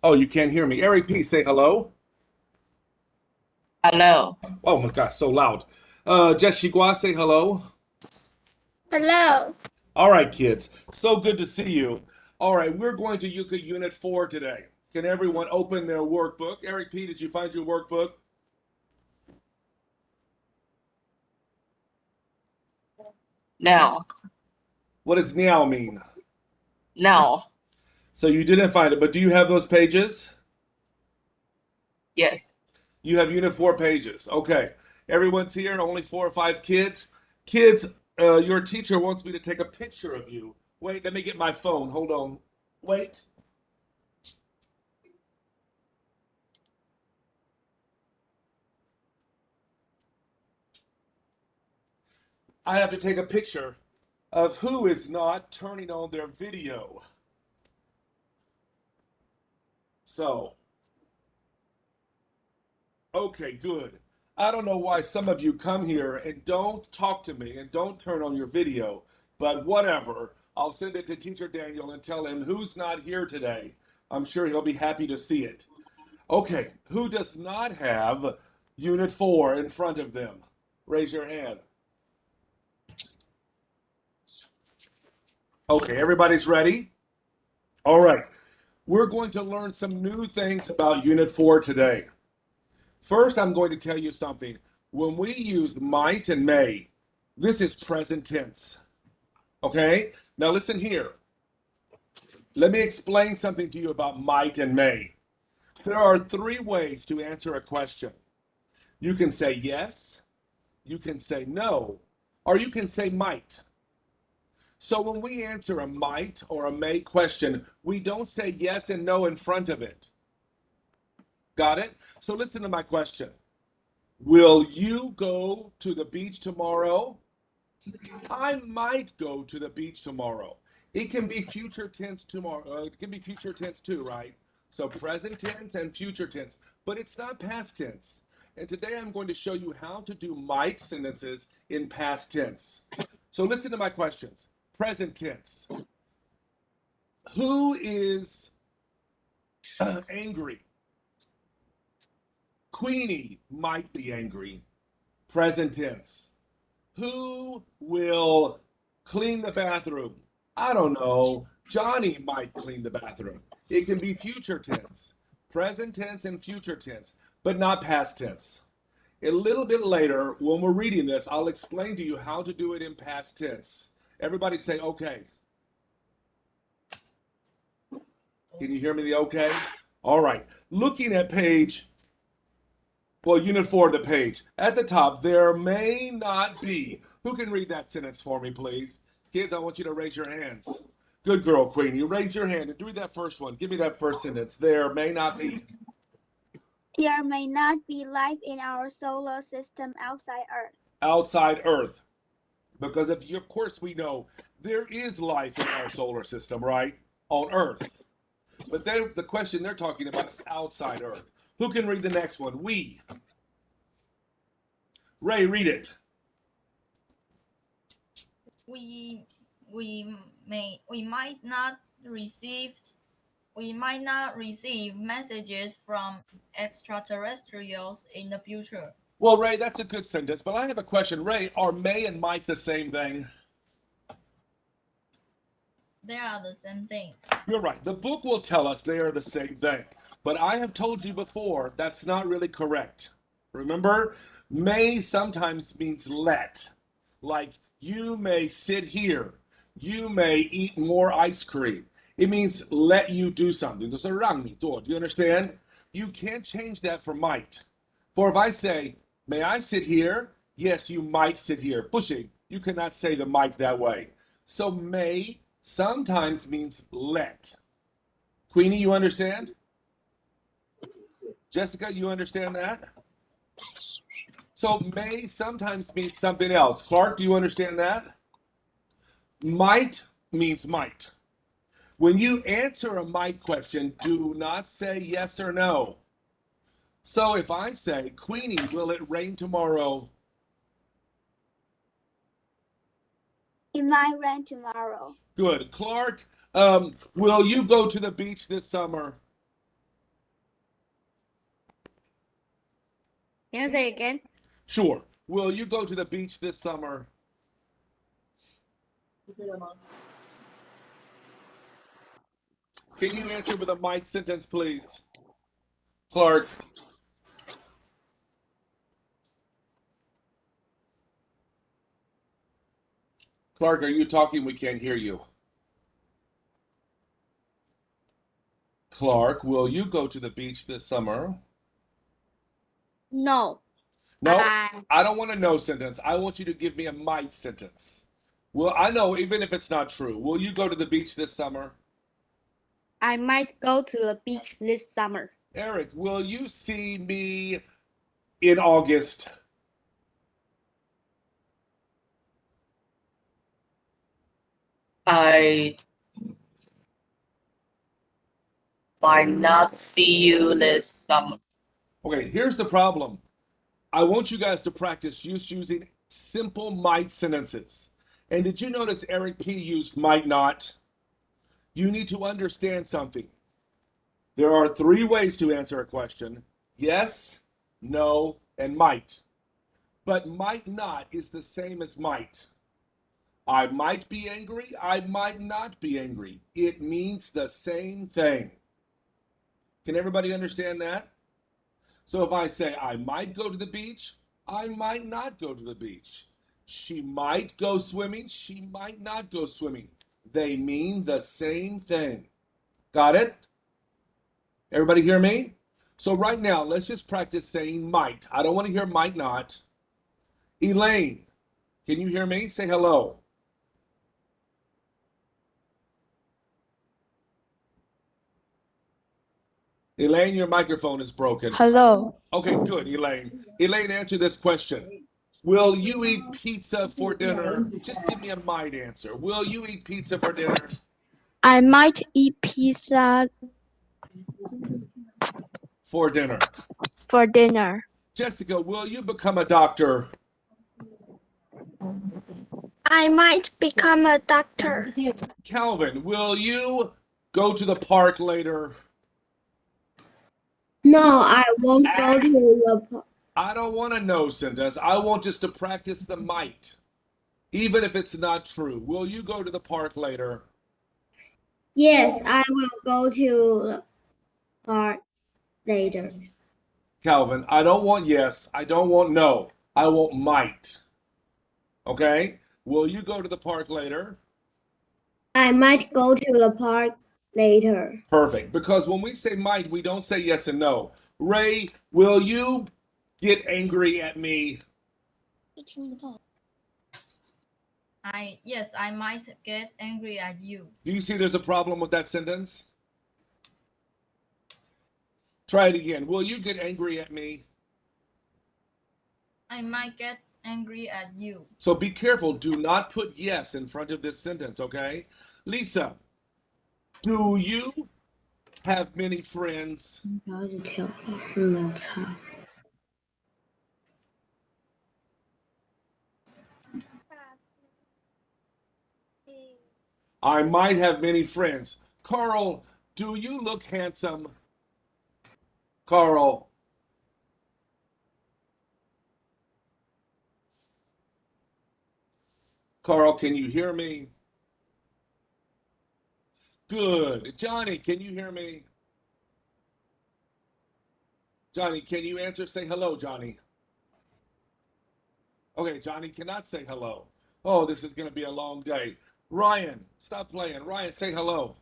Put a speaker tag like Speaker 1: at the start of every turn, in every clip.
Speaker 1: Oh, you can't hear me. Eric P, say hello.
Speaker 2: Hello.
Speaker 1: Oh my gosh, so loud. Jess Shigua, say hello.
Speaker 3: Hello.
Speaker 1: All right, kids. So good to see you. All right, we're going to Yuka Unit 4 today. Can everyone open their workbook? Eric P, did you find your workbook?
Speaker 2: Now.
Speaker 1: What does now mean?
Speaker 2: Now.
Speaker 1: So you didn't find it, but do you have those pages?
Speaker 2: Yes.
Speaker 1: You have Unit 4 pages. Okay. Everyone's here, only 4 or 5 kids. Kids, your teacher wants me to take a picture of you. Wait, let me get my phone. Hold on. Wait. I have to take a picture of who is not turning on their video. So, okay, good. I don't know why some of you come here and don't talk to me and don't turn on your video, but whatever. I'll send it to Teacher Daniel and tell him who's not here today. I'm sure he'll be happy to see it. Okay, who does not have Unit 4 in front of them? Raise your hand. Okay, everybody's ready? All right. We're going to learn some new things about Unit 4 today. First, I'm going to tell you something. When we use might and may, this is present tense. Okay? Now listen here. Let me explain something to you about might and may. There are 3 ways to answer a question. You can say yes, you can say no, or you can say might. So when we answer a might or a may question, we don't say yes and no in front of it. Got it? So listen to my question. Will you go to the beach tomorrow? I might go to the beach tomorrow. It can be future tense tomorrow. It can be future tense too, right? So present tense and future tense, but it's not past tense. And today I'm going to show you how to do might sentences in past tense. So listen to my questions. Present tense. Who is angry? Queenie might be angry. Present tense. Who will clean the bathroom? I don't know. Johnny might clean the bathroom. It can be future tense, present tense, and future tense, but not past tense. A little bit later, when we're reading this, I'll explain to you how to do it in past tense. Everybody say, okay. Can you hear me? The okay? All right. Looking at Unit 4 of the page. At the top, there may not be. Who can read that sentence for me, please? Kids, I want you to raise your hands. Good girl, Queen. You raise your hand and read that first one. Give me that first sentence. There may not be.
Speaker 3: There may not be life in our solar system outside Earth.
Speaker 1: Outside Earth. Because of course we know there is life in our solar system, right? On Earth. But the question they're talking about is outside Earth. Who can read the next one? We. Ray, read it.
Speaker 4: we we might not receive messages from extraterrestrials in the future.
Speaker 1: Well, Ray, that's a good sentence, but I have a question. Ray, are may and might the same thing?
Speaker 4: They are the same thing.
Speaker 1: You're right. The book will tell us they are the same thing. But I have told you before that's not really correct. Remember, may sometimes means let. Like, you may sit here. You may eat more ice cream. It means let you do something. 就是让你做. Do you understand? You can't change that for might. For if I say, may I sit here? Yes, you might sit here. Pushing. You cannot say the might that way. So may sometimes means let. Queenie, you understand? Jessica, you understand that? So may sometimes means something else. Clark, do you understand that? Might means might. When you answer a might question, do not say yes or no. So if I say, Queenie, will it rain tomorrow?
Speaker 3: It might rain tomorrow.
Speaker 1: Good. Clark, will you go to the beach this summer?
Speaker 5: Can you say again?
Speaker 1: Sure. Will you go to the beach this summer? Can you answer with a might sentence, please? Clark. Clark, are you talking? We can't hear you. Clark, will you go to the beach this summer?
Speaker 5: No.
Speaker 1: No,
Speaker 5: I
Speaker 1: I don't want a no sentence. I want you to give me a might sentence. Well, I know, even if it's not true. Will you go to the beach this summer?
Speaker 5: might go to the beach this summer.
Speaker 1: Eric, will you see me in August?
Speaker 2: I might not see you this summer.
Speaker 1: Okay, here's the problem. I want you guys to practice just using simple might sentences. And did you notice Eric P. used might not? You need to understand something. There are 3 ways to answer a question: yes, no, and might. But might not is the same as might. I might be angry, I might not be angry. It means the same thing. Can everybody understand that? So if I say I might go to the beach, I might not go to the beach. She might go swimming, she might not go swimming. They mean the same thing. Got it? Everybody hear me? So right now, let's just practice saying might. I don't want to hear might not. Elaine, can you hear me? Say hello. Elaine, your microphone is broken.
Speaker 6: Hello.
Speaker 1: Okay, good, Elaine. Elaine, answer this question. Will you eat pizza for dinner? Just give me a might answer. Will you eat pizza for dinner?
Speaker 6: I might eat pizza
Speaker 1: For dinner.
Speaker 6: for dinner.
Speaker 1: Jessica, will you become a doctor?
Speaker 7: I might become a doctor.
Speaker 1: Calvin, will you go to the park later?
Speaker 8: No, I won't go to the park.
Speaker 1: I don't want a no sentence. I want us to practice the might, even if it's not true. Will you go to the park later?
Speaker 8: Yes, I will go to the park later.
Speaker 1: Calvin, I don't want yes. I don't want no. I want might. Okay? Will you go to the park later?
Speaker 8: I might go to the park later.
Speaker 1: Perfect. Because when we say might, we don't say yes and no. Ray, will you get angry at me?
Speaker 4: Yes, I might get angry at you.
Speaker 1: Do you see there's a problem with that sentence? Try it again. Will you get angry at me?
Speaker 4: I might get angry at you.
Speaker 1: So be careful. Do not put yes in front of this sentence, okay? Lisa, do you have many friends? I might have many friends. Carl, do you look handsome? Carl. Carl, can you hear me? Good. Johnny, can you hear me? Johnny, can you answer? Say hello, Johnny. Okay, Johnny cannot say hello. Oh, this is going to be a long day. Ryan, stop playing. Ryan, say hello.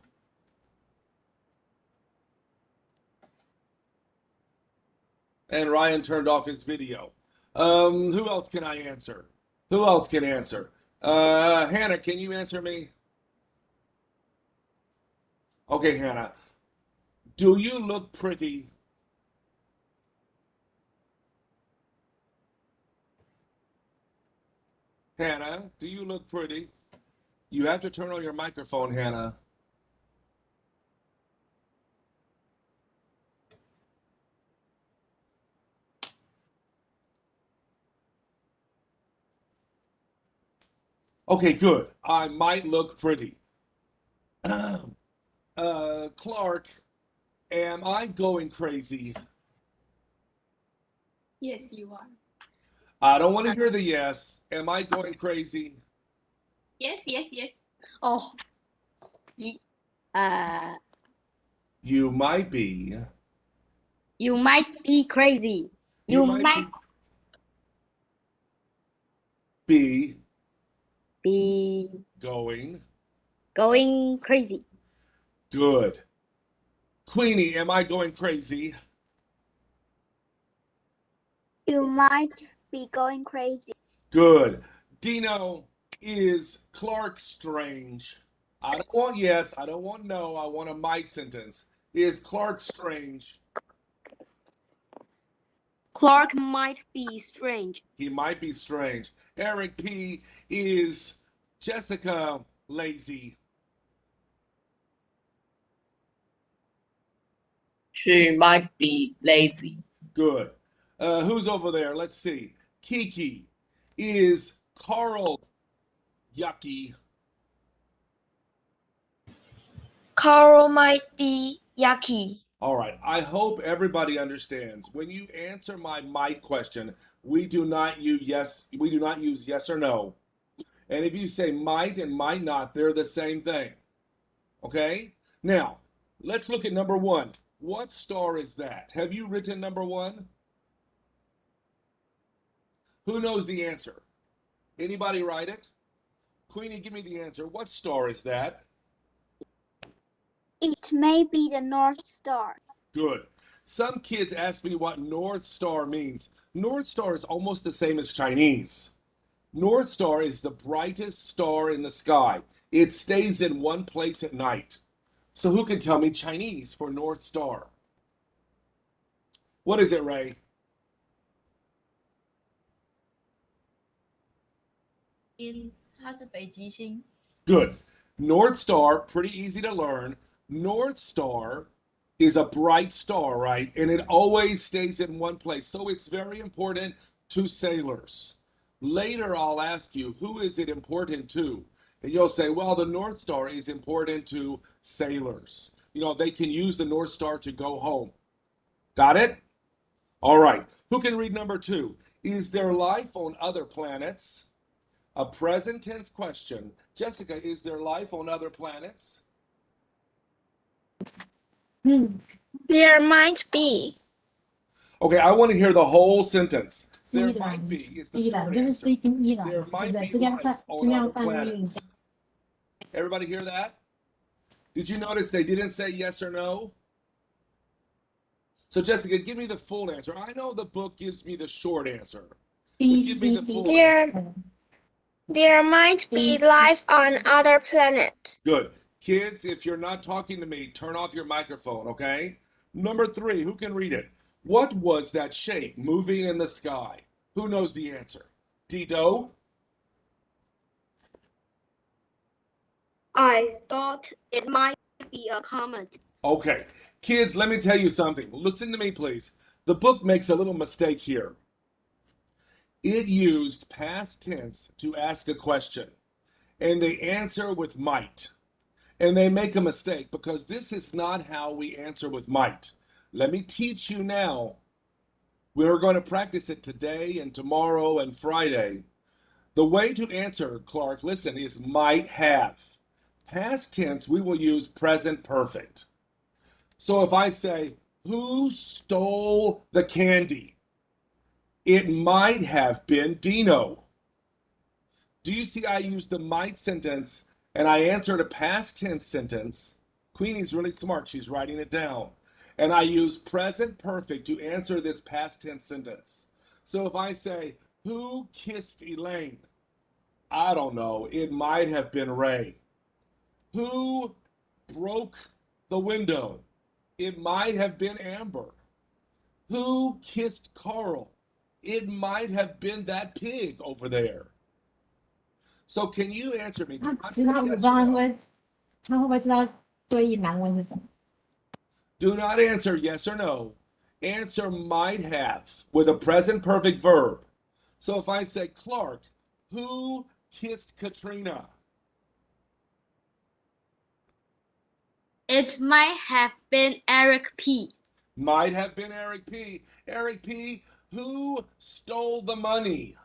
Speaker 1: And Ryan turned off his video. Who else can I answer? Who else can answer? Hannah, can you answer me? Okay, Hannah. Do you look pretty? Hannah, do you look pretty? You have to turn on your microphone, Hannah. Okay, good. I might look pretty. Clark, am I going crazy?
Speaker 5: Yes, you are.
Speaker 1: I don't want to hear the yes. Am I going crazy?
Speaker 5: Yes, yes, yes. Oh, y- uh,
Speaker 1: You might be.
Speaker 5: you might be crazy.
Speaker 1: You
Speaker 5: You
Speaker 1: might
Speaker 5: might
Speaker 1: be
Speaker 5: be
Speaker 1: going.
Speaker 5: going crazy.
Speaker 1: Good. Queenie, am I going crazy?
Speaker 3: You might be going crazy.
Speaker 1: Good. Dino, is Clark strange? I don't want yes. I don't want no. I want a might sentence. Is Clark strange?
Speaker 9: Clark might be strange.
Speaker 1: He might be strange. Eric P. Is Jessica lazy?
Speaker 2: She might be lazy.
Speaker 1: Good. Who's over there? Let's see. Kiki, is Carl yucky?
Speaker 9: Carl might be yucky.
Speaker 1: All right. I hope everybody understands. When you answer my might question, we do not use yes. We do not use yes or no. And if you say might and might not, they're the same thing. Okay? Now, let's look at number one. What star is that? Have you written number one? Who knows the answer? Anybody write it? Queenie, give me the answer. What star is that?
Speaker 3: It may be the North Star.
Speaker 1: Good. Some kids ask me what North Star means. North Star is almost the same as Chinese. North Star is the brightest star in the sky. It stays in one place at night. So who can tell me Chinese for North Star? What is it, Ray?
Speaker 4: 它是北极星。
Speaker 1: Good. North Star, pretty easy to learn. North Star is a bright star, right? And it always stays in one place. So it's very important to sailors. Later, I'll ask you, who is it important to? And you'll say, well, the North Star is important to sailors. You know, they can use the North Star to go home. Got it? All right. Who can read number two? Is there life on other planets? A present tense question. Jessica, is there life on other planets?
Speaker 7: There might be.
Speaker 1: Okay, I want to hear the whole sentence. There might be is the short
Speaker 5: 就是
Speaker 1: answer.
Speaker 5: 是跟伊朗，
Speaker 1: There
Speaker 5: 对
Speaker 1: might
Speaker 5: 不对？
Speaker 1: be
Speaker 5: 是这样
Speaker 1: life
Speaker 5: 翻，
Speaker 1: on
Speaker 5: 是那样
Speaker 1: other
Speaker 5: 翻的音。
Speaker 1: planets. Everybody hear that? Did you notice they didn't say yes or no? So Jessica, give me the full answer. I know the book gives me the short answer.
Speaker 5: B
Speaker 1: Give me the
Speaker 5: C
Speaker 1: full
Speaker 5: D。
Speaker 1: answer.
Speaker 7: There might be life on other planets.
Speaker 1: Good. Kids, if you're not talking to me, turn off your microphone, okay? Number three, who can read it? What was that shape moving in the sky? Who knows the answer? Dido?
Speaker 8: I thought it might be a comet.
Speaker 1: Okay. Kids, let me tell you something. Listen to me, please. The book makes a little mistake here. It used past tense to ask a question, and they answer with might. And they make a mistake because this is not how we answer with might. Let me teach you now. We're going to practice it today and tomorrow and Friday. The way to answer, Clark, listen, is might have. Past tense, we will use present perfect. So if I say, who stole the candy? It might have been Dino. Do you see I used the might sentence and I answered a past tense sentence? Queenie's really smart. She's writing it down. And I use present perfect to answer this past tense sentence. So if I say, who kissed Elaine? I don't know. It might have been Ray. Who broke the window? It might have been Amber. Who kissed Carl? It might have been that pig over there. So can you answer me?
Speaker 5: 他
Speaker 1: Do not
Speaker 5: 知
Speaker 1: say
Speaker 5: 道，我不
Speaker 1: yes
Speaker 5: 知道
Speaker 1: or
Speaker 5: 他会
Speaker 1: no.
Speaker 5: 不会，他会不会知道对应难问是什么？
Speaker 1: Do not answer yes or no. Answer might have with a present perfect verb. So if I say, Clark, who kissed Katrina?
Speaker 5: It might have been Eric P.
Speaker 1: Might have been Eric P. Eric P., Who stole the money?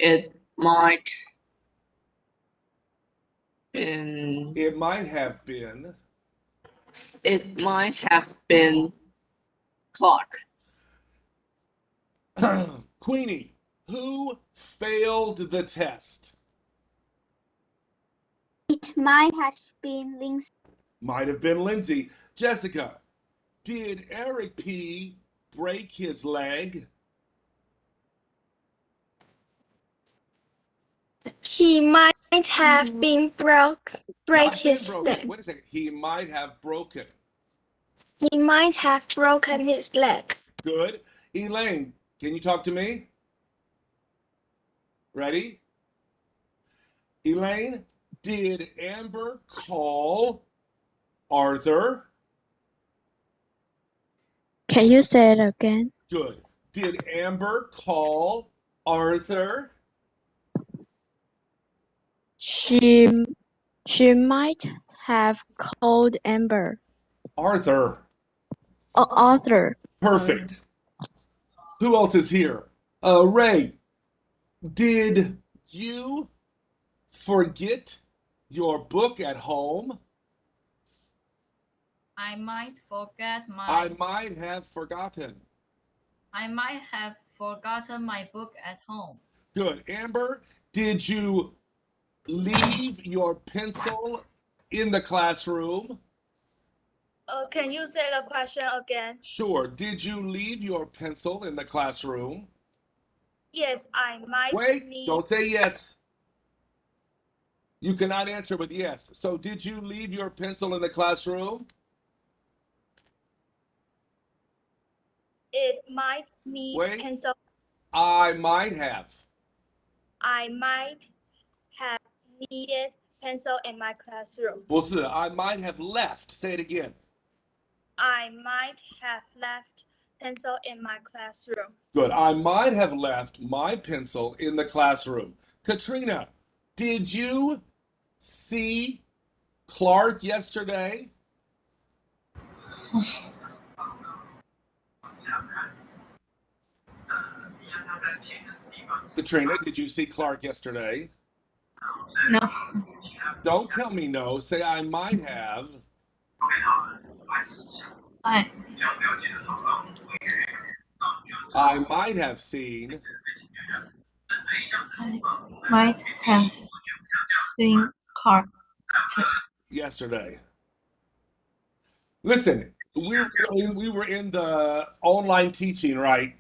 Speaker 2: It might been.
Speaker 1: It might have been.
Speaker 2: It might have been Clark.
Speaker 1: Queenie, who failed the test?
Speaker 3: It might have been Lindsay.
Speaker 1: Might have been Lindsay. Jessica, did Eric P. break his leg?
Speaker 7: He might have been break
Speaker 1: Not been
Speaker 7: his
Speaker 1: broken.
Speaker 7: leg.
Speaker 1: Wait a second. He might have broken.
Speaker 7: He might have broken his leg.
Speaker 1: Good. Elaine, can you talk to me? Ready? Elaine, did Amber call Arthur?
Speaker 6: Can you say it again?
Speaker 1: Good. Did Amber call Arthur?
Speaker 6: She might have called Amber.
Speaker 1: Arthur.
Speaker 6: Arthur.
Speaker 1: Perfect. Who else is here? Ray, did you forget your book at home?
Speaker 4: I might forget
Speaker 1: I
Speaker 4: my.
Speaker 1: might have forgotten.
Speaker 4: I might have forgotten my book at home.
Speaker 1: Good. Amber, did you leave your pencil in the classroom?
Speaker 9: Can you say the question again?
Speaker 1: Sure. Did you leave your pencil in the classroom?
Speaker 9: Yes, I might
Speaker 1: Wait,
Speaker 9: need.
Speaker 1: don't say yes. You cannot answer with yes. So did you leave your pencil in the classroom?
Speaker 9: It might need
Speaker 1: Wait.
Speaker 9: pencil.
Speaker 1: I might have.
Speaker 9: I might have needed pencil in my classroom.
Speaker 1: 不是, I might have left. Say it again.
Speaker 9: I might have left pencil in my classroom.
Speaker 1: Good. I might have left my pencil in the classroom. Katrina, did you see Clark yesterday? Katrina, did you see Clark yesterday?
Speaker 4: No.
Speaker 1: Don't tell me no. Say I might have. I might have seen.
Speaker 4: Might have seen Clark
Speaker 1: yesterday. Listen, we were in the online teaching, right?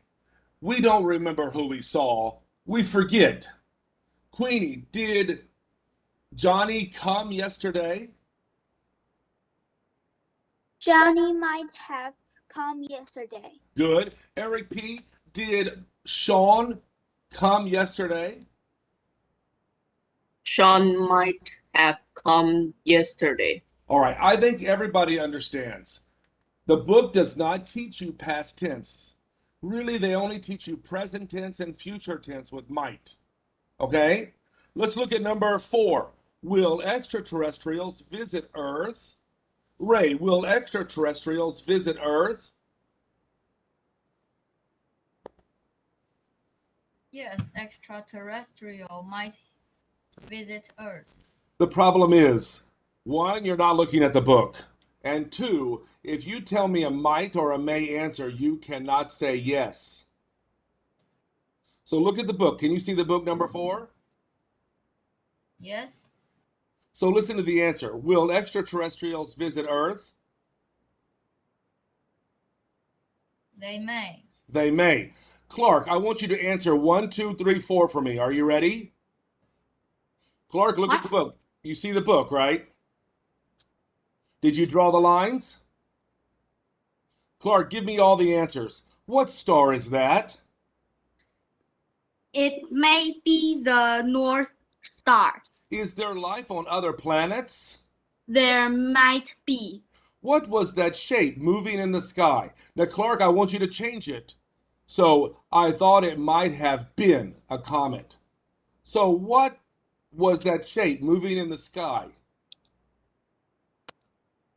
Speaker 1: We don't remember who we saw. We forget. Queenie, did Johnny come yesterday?
Speaker 3: Johnny might have come yesterday.
Speaker 1: Good. Eric P, did Sean come yesterday?
Speaker 2: Sean might have come yesterday.
Speaker 1: All right, I think everybody understands. The book does not teach you past tense. Really, they only teach you present tense and future tense with might. Okay? Let's look at number 4. Will extraterrestrials visit Earth? Ray, will extraterrestrials visit Earth?
Speaker 4: Yes, extraterrestrial might visit Earth.
Speaker 1: The problem is, 1, you're not looking at the book. And 2, if you tell me a might or a may answer, you cannot say yes. So look at the book. Can you see the book number 4?
Speaker 4: Yes.
Speaker 1: So listen to the answer. Will extraterrestrials visit Earth?
Speaker 4: They may.
Speaker 1: They may. Clark, I want you to answer 1, 2, 3, 4 for me. Are you ready? Clark, look at the book. You see the book, right? Did you draw the lines? Clark, give me all the answers. What star is that?
Speaker 5: It may be the North Star.
Speaker 1: Is there life on other planets?
Speaker 5: There might be.
Speaker 1: What was that shape moving in the sky? Now, Clark, I want you to change it. So, I thought it might have been a comet. So, what was that shape moving in the sky?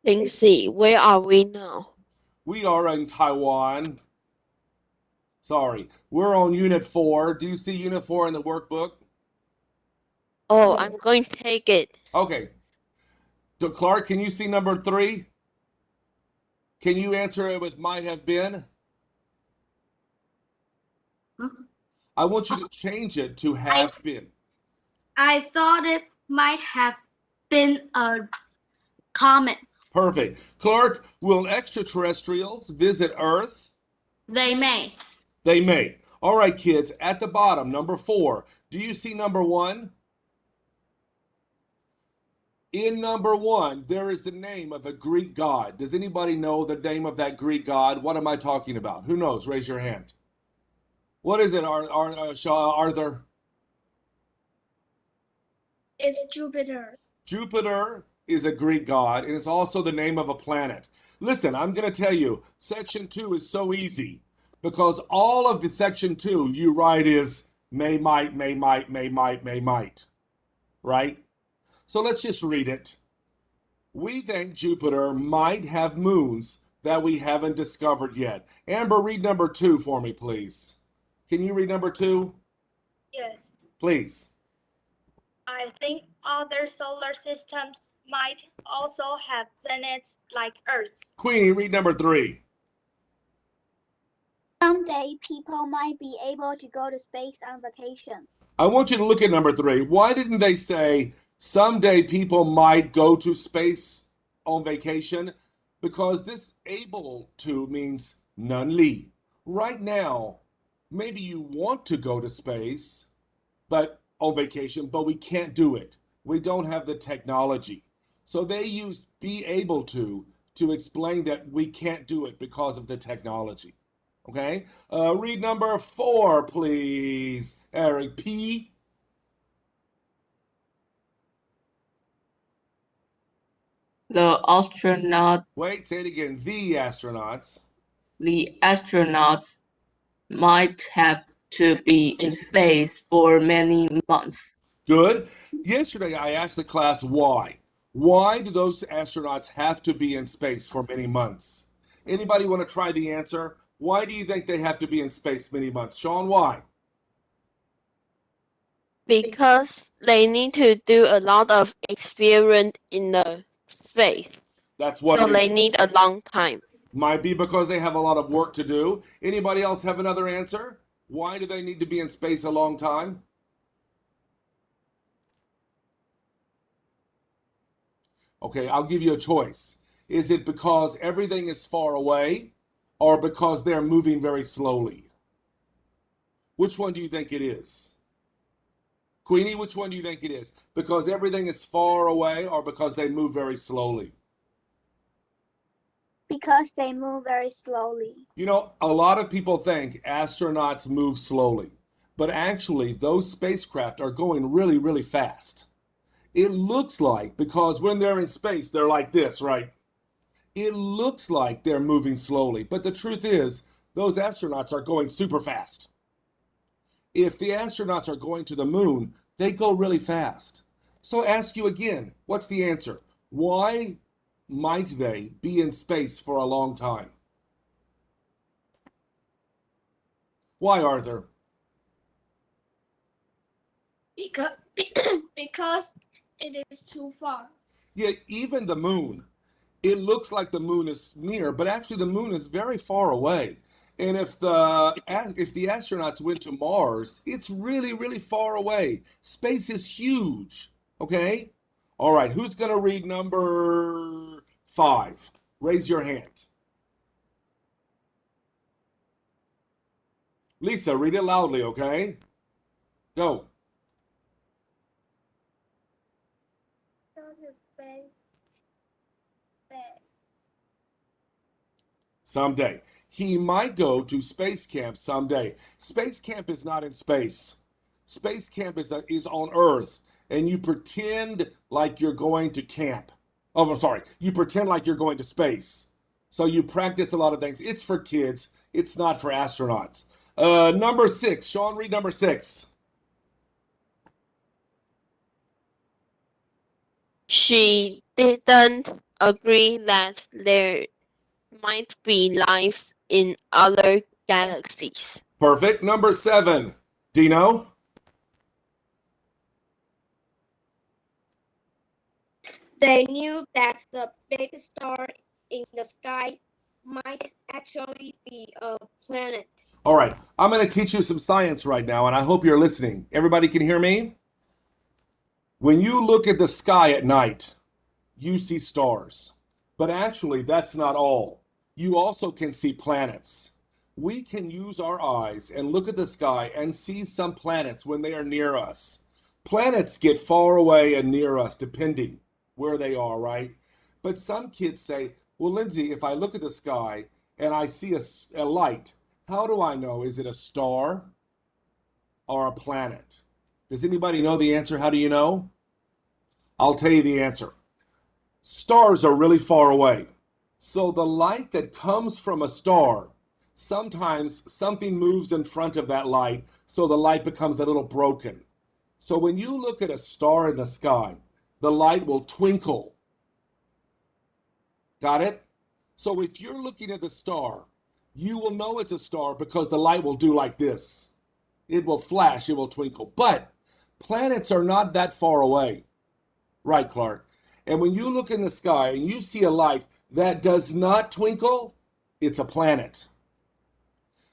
Speaker 10: Lindsay, where are we now?
Speaker 1: We are in Taiwan. Sorry, we're on Unit 4. Do you see Unit 4 in the workbook?
Speaker 5: Oh, I'm going to take it.
Speaker 1: Okay. So Clark, can you see number 3? Can you answer it with might have been? I want you to change it to have been.
Speaker 10: I thought it might have been a comet.
Speaker 1: Perfect. Clark, will extraterrestrials visit Earth?
Speaker 10: They may.
Speaker 1: They may. All right, kids, at the bottom, number 4. Do you see number 1? In number 1, there is the name of a Greek god. Does anybody know the name of that Greek god? What am I talking about? Who knows? Raise your hand. What is it, Arthur?
Speaker 3: It's Jupiter.
Speaker 1: Jupiter is a Greek god, and it's also the name of a planet. Listen, I'm going to tell you, section 2 is so easy because all of the section 2 you write is may, might, right? So let's just read it. We think Jupiter might have moons that we haven't discovered yet. Amber, read number 2 for me, please. Can you read number 2?
Speaker 9: Yes.
Speaker 1: Please.
Speaker 9: I think other solar systems might also have planets like Earth.
Speaker 1: Queenie, read number 3.
Speaker 3: Someday people might be able to go to space on vacation.
Speaker 1: I want you to look at number 3. Why didn't they say someday people might go to space on vacation? Because this able to means none li. Right now, maybe you want to go to space, but on vacation, but we can't do it. We don't have the technology. So they use be able to explain that we can't do it because of the technology. Okay? Read number 4, please. Eric P.
Speaker 2: The astronaut,
Speaker 1: Wait, say it again. The astronauts.
Speaker 2: the astronauts might have to be in space for many months.
Speaker 1: Good. Yesterday, I asked the class why. Why do those astronauts have to be in space for many months? Anybody want to try the answer? Why do you think they have to be in space many months? Sean, why?
Speaker 5: Because they need to do a lot of experiment in the space.
Speaker 1: That's what
Speaker 5: So
Speaker 1: it
Speaker 5: they
Speaker 1: is.
Speaker 5: need a long time.
Speaker 1: Might be because they have a lot of work to do. Anybody else have another answer? Why do they need to be in space a long time? Okay, I'll give you a choice. Is it because everything is far away or because they're moving very slowly? Which one do you think it is? Queenie, which one do you think it is? Because everything is far away or because they move very slowly?
Speaker 3: Because they move very slowly.
Speaker 1: You know, a lot of people think astronauts move slowly, but actually those spacecraft are going really, really fast. It looks like, because when they're in space, they're like this, right? It looks like they're moving slowly, but the truth is, those astronauts are going super fast. If the astronauts are going to the moon, they go really fast. So ask you again, what's the answer? Why might they be in space for a long time? Why, Arthur?
Speaker 10: Because it is too far.
Speaker 1: Yeah, even the moon. It looks like the moon is near, but actually the moon is very far away. And if the astronauts went to Mars, it's really, really far away. Space is huge. Okay? All right, who's going to read number 5? Raise your hand. Lisa, read it loudly, okay? Go. Someday. He might go to space camp someday. Space camp is not in space. Space camp is on Earth, and you pretend like you're going to camp. Oh, I'm sorry. You pretend like you're going to space. So you practice a lot of things. It's for kids. It's not for astronauts. Number 6. Sean, read number 6.
Speaker 5: She didn't agree that there might be life in other galaxies.
Speaker 1: Perfect. Number 7. Dino?
Speaker 8: They knew that the big star in the sky might actually be a planet.
Speaker 1: All right. I'm going to teach you some science right now, and I hope you're listening. Everybody can hear me? When you look at the sky at night, you see stars. But actually, that's not all. You also can see planets. We can use our eyes and look at the sky and see some planets when they are near us. Planets get far away and near us depending where they are, right? But some kids say, well, Lindsay, if I look at the sky and I see a light, how do I know? Is it a star or a planet? Does anybody know the answer? How do you know? I'll tell you the answer. Stars are really far away. So the light that comes from a star, sometimes something moves in front of that light, so the light becomes a little broken. So when you look at a star in the sky, the light will twinkle. Got it? So if you're looking at the star, you will know it's a star because the light will do like this. It will flash, it will twinkle. But planets are not that far away. Right, Clark? And when you look in the sky and you see a light that does not twinkle, it's a planet.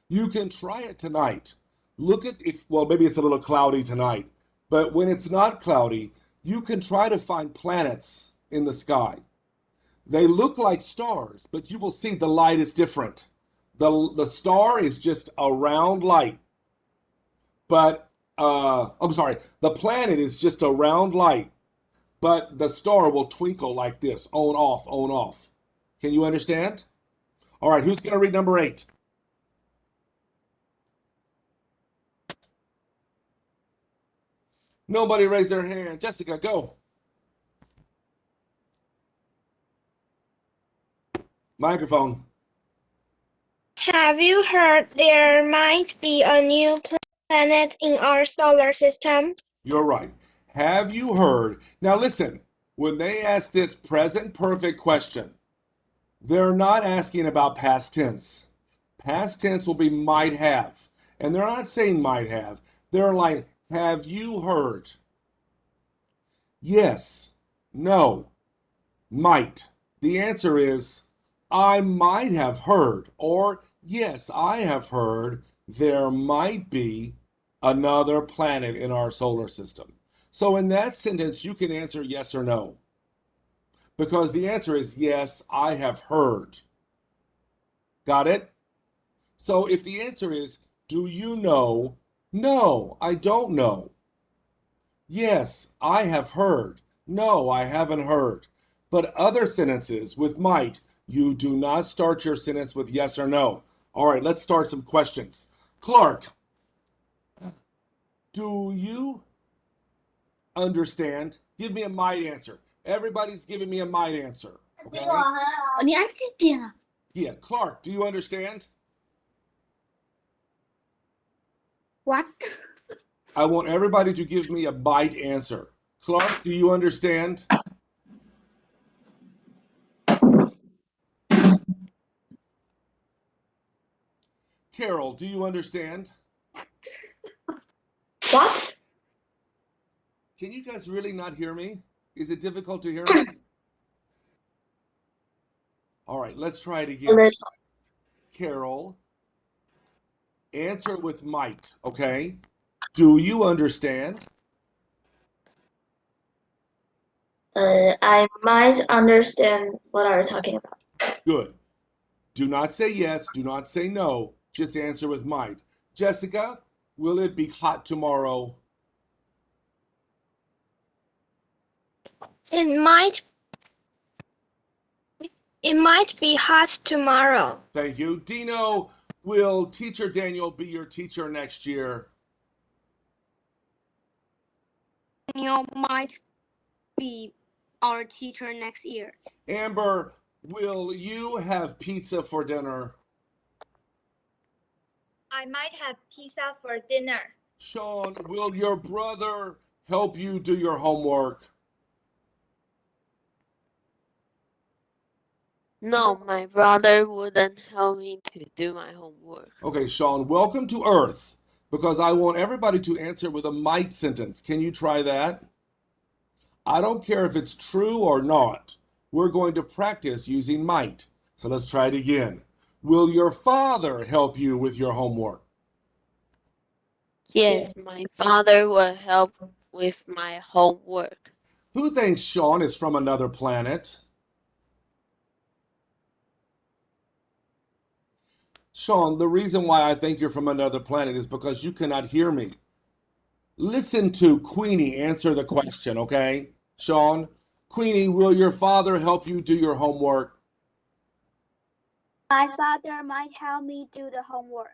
Speaker 1: You can try it tonight. Look at well, maybe it's a little cloudy tonight, but when it's not cloudy, you can try to find planets in the sky. They look like stars, but you will see the light is different. The star is just a round light, but the planet is just a round light. But the star will twinkle like this, on, off, on, off. Can you understand? All right, who's going to read number 8? Nobody raised their hand. Jessica, go. Microphone.
Speaker 7: Have you heard there might be a new planet in our solar system?
Speaker 1: You're right. Have you heard? Now listen, when they ask this present perfect question, they're not asking about past tense. Past tense will be might have. And they're not saying might have. They're like, have you heard? Yes, no, might. The answer is, I might have heard, or yes, I have heard there might be another planet in our solar system. So in that sentence, you can answer yes or no. Because the answer is yes, I have heard. Got it? So if the answer is, do you know? No, I don't know. Yes, I have heard. No, I haven't heard. But other sentences with might, you do not start your sentence with yes or no. All right, let's start some questions. Clark, do you understand? Give me a might answer. Everybody's giving me a might answer. Okay? Yeah, Clark, do you understand?
Speaker 10: What?
Speaker 1: I want everybody to give me a might answer. Clark, do you understand? Carol, do you understand?
Speaker 8: What?
Speaker 1: Can you guys really not hear me? Is it difficult to hear me? All right, let's try it again. Carol, answer with might, okay? Do you understand?
Speaker 8: I might understand what are you talking about.
Speaker 1: Good. Do not say yes, do not say no, just answer with might. Jessica, will it be hot tomorrow?
Speaker 7: It might be hot tomorrow.
Speaker 1: Thank you. Dino, will teacher Daniel be your teacher next year?
Speaker 3: Daniel might be our teacher next year.
Speaker 1: Amber, will you have pizza for dinner?
Speaker 9: I might have pizza for dinner.
Speaker 1: Sean, will your brother help you do your homework?
Speaker 5: No, my brother wouldn't help me to do my homework.
Speaker 1: Okay, Sean, welcome to Earth, because I want everybody to answer with a might sentence. Can you try that? I don't care if it's true or not. We're going to practice using might. So let's try it again. Will your father help you with your homework?
Speaker 5: Yes, my father will help with my homework.
Speaker 1: Who thinks Sean is from another planet? Sean, the reason why I think you're from another planet is because you cannot hear me. Listen to Queenie answer the question, okay? Sean, Queenie, will your father help you do your homework?
Speaker 3: My father might help me do the homework.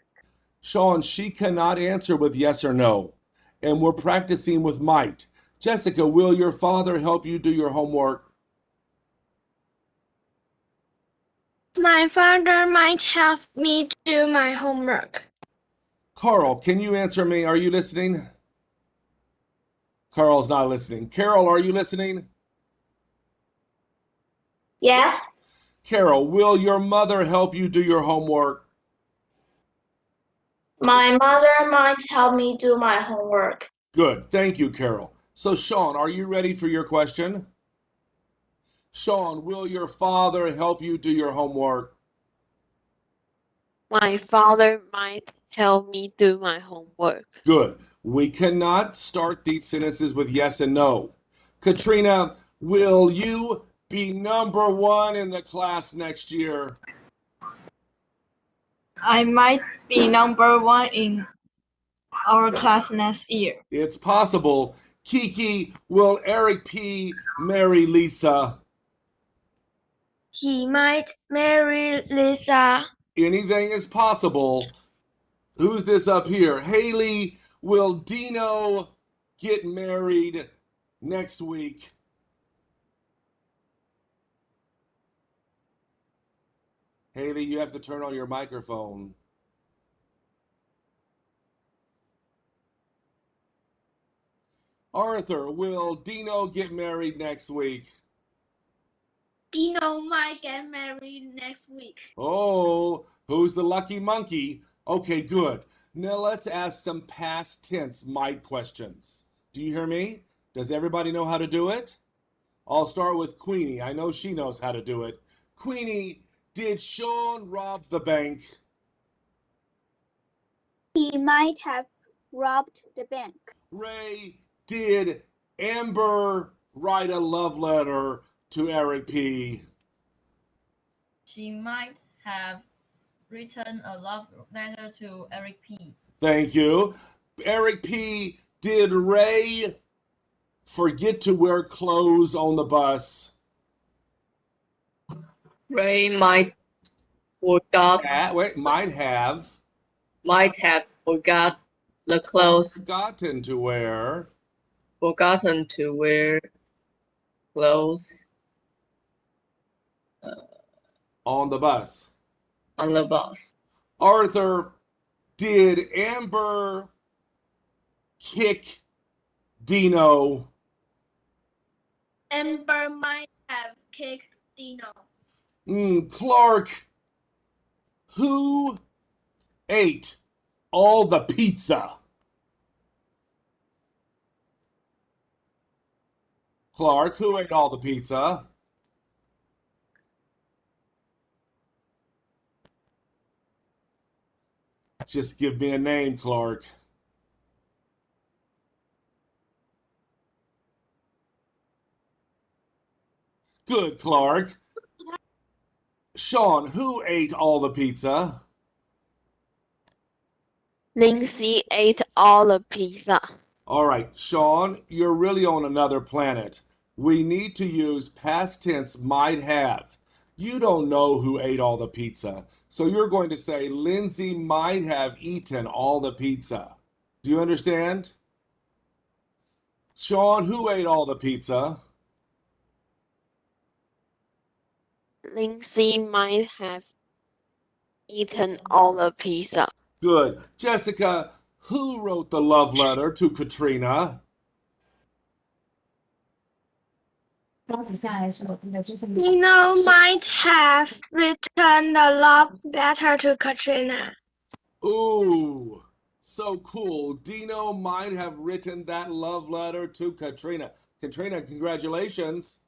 Speaker 1: Sean, she cannot answer with yes or no, and we're practicing with might. Jessica, will your father help you do your homework?
Speaker 7: My father might help me do my homework.
Speaker 1: Carl, can you answer me? Are you listening? Carl's not listening. Carol, are you listening?
Speaker 9: Yes.
Speaker 1: Carol, will your mother help you do your homework?
Speaker 9: My mother might help me do my homework.
Speaker 1: Good. Thank you, Carol. So, Sean, are you ready for your question? Sean, will your father help you do your homework?
Speaker 5: My father might help me do my homework.
Speaker 1: Good. We cannot start these sentences with yes and no. Katrina, will you be number one in the class next year?
Speaker 4: I might be number one in our class next year.
Speaker 1: It's possible. Kiki, will Eric P. marry Lisa?
Speaker 8: He might marry Lisa.
Speaker 1: Anything is possible. Who's this up here? Haley, will Dino get married next week? Haley, you have to turn on your microphone. Arthur, will Dino get married next week?
Speaker 10: Dino might get married next week.
Speaker 1: Oh, who's the lucky monkey? Okay, good. Now let's ask some past tense might questions. Do you hear me? Does everybody know how to do it? I'll start with Queenie. I know she knows how to do it. Queenie, did Sean rob the bank?
Speaker 3: He might have robbed the bank.
Speaker 1: Ray, did Amber write a love letter to Eric P?
Speaker 4: She might have written a love letter to Eric P.
Speaker 1: Thank you. Eric P, did Ray forget to wear clothes on the bus?
Speaker 2: Ray might forgot
Speaker 1: Might have
Speaker 2: forgot the clothes,
Speaker 1: forgotten to wear
Speaker 2: forgotten to wear clothes
Speaker 1: on the bus.
Speaker 2: on the bus.
Speaker 1: Arthur, did Amber kick Dino?
Speaker 10: Amber might have kicked Dino.
Speaker 1: Clark, who ate all the pizza? Clark, who ate all the pizza? Just give me a name, Clark. Good, Clark. Sean, who ate all the pizza?
Speaker 5: Lindsay ate all the pizza.
Speaker 1: All right, Sean, you're really on another planet. We need to use past tense might have. You don't know who ate all the pizza, so you're going to say Lindsay might have eaten all the pizza. Do you understand? Sean, who ate all the pizza?
Speaker 5: Lindsay might have eaten all the pizza.
Speaker 1: Good. Jessica, who wrote the love letter to Katrina?
Speaker 7: Dino might have written a love letter to Katrina.
Speaker 1: Ooh, so cool. Dino might have written that love letter to Katrina. Katrina, congratulations.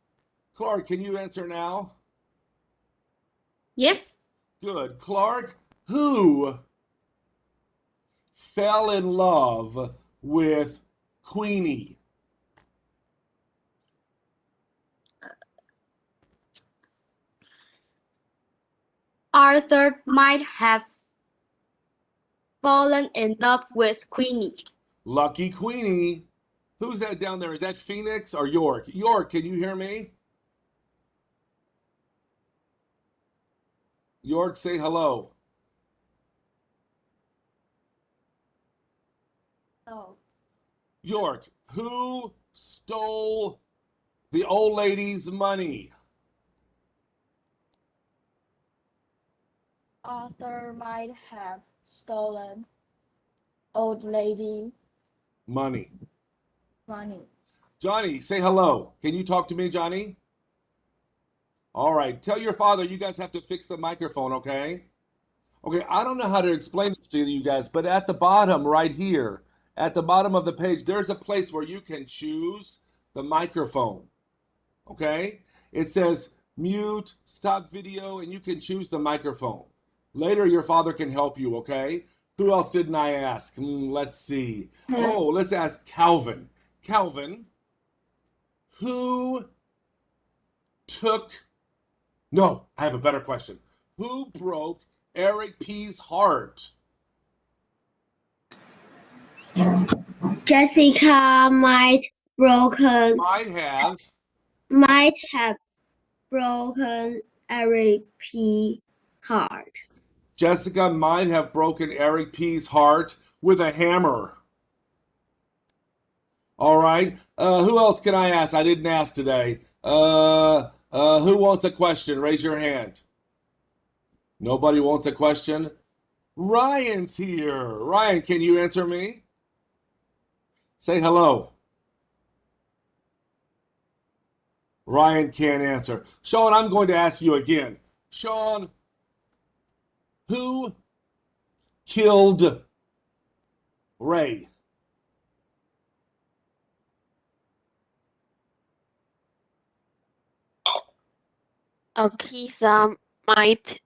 Speaker 1: Clark, can you answer now?
Speaker 10: Yes.
Speaker 1: Good. Clark, who fell in love with Queenie?
Speaker 10: Arthur might have fallen in love with Queenie.
Speaker 1: Lucky Queenie. Who's that down there? Is that Phoenix or York? York, can you hear me? York, say hello.
Speaker 10: Oh.
Speaker 1: York, who stole the old lady's money?
Speaker 10: Arthur might have stolen old lady
Speaker 1: Money.
Speaker 10: money.
Speaker 1: Johnny, say hello. Can you talk to me, Johnny? All right. Tell your father you guys have to fix the microphone, okay? Okay, I don't know how to explain this to you guys, but at the bottom right here, at the bottom of the page, there's a place where you can choose the microphone, okay? It says mute, stop video, and you can choose the microphone. Later, your father can help you, okay? Who else didn't I ask? Let's see. Oh, let's ask Calvin. Calvin, who took... No, I have a better question. Who broke Eric P's heart?
Speaker 8: Jessica might have broken Eric P. heart.
Speaker 1: Jessica might have broken Eric P's heart with a hammer. All right. Who else can I ask? I didn't ask today. Who wants a question? Raise your hand. Nobody wants a question? Ryan's here. Ryan, can you answer me? Say hello. Ryan can't answer. Sean, I'm going to ask you again. Sean, who killed Ray?
Speaker 5: Akisa might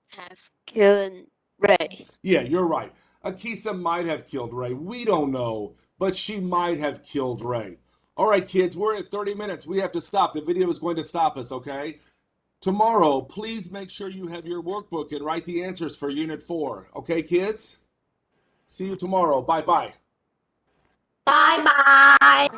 Speaker 5: have killed Ray.
Speaker 1: Yeah, you're right. Akisa might have killed Ray. We don't know, but she might have killed Ray. All right, kids, we're at 30 minutes. We have to stop. The video is going to stop us, okay? Tomorrow, please make sure you have your workbook and write the answers for Unit 4. Okay, kids? See you tomorrow. Bye-bye.
Speaker 10: Bye bye.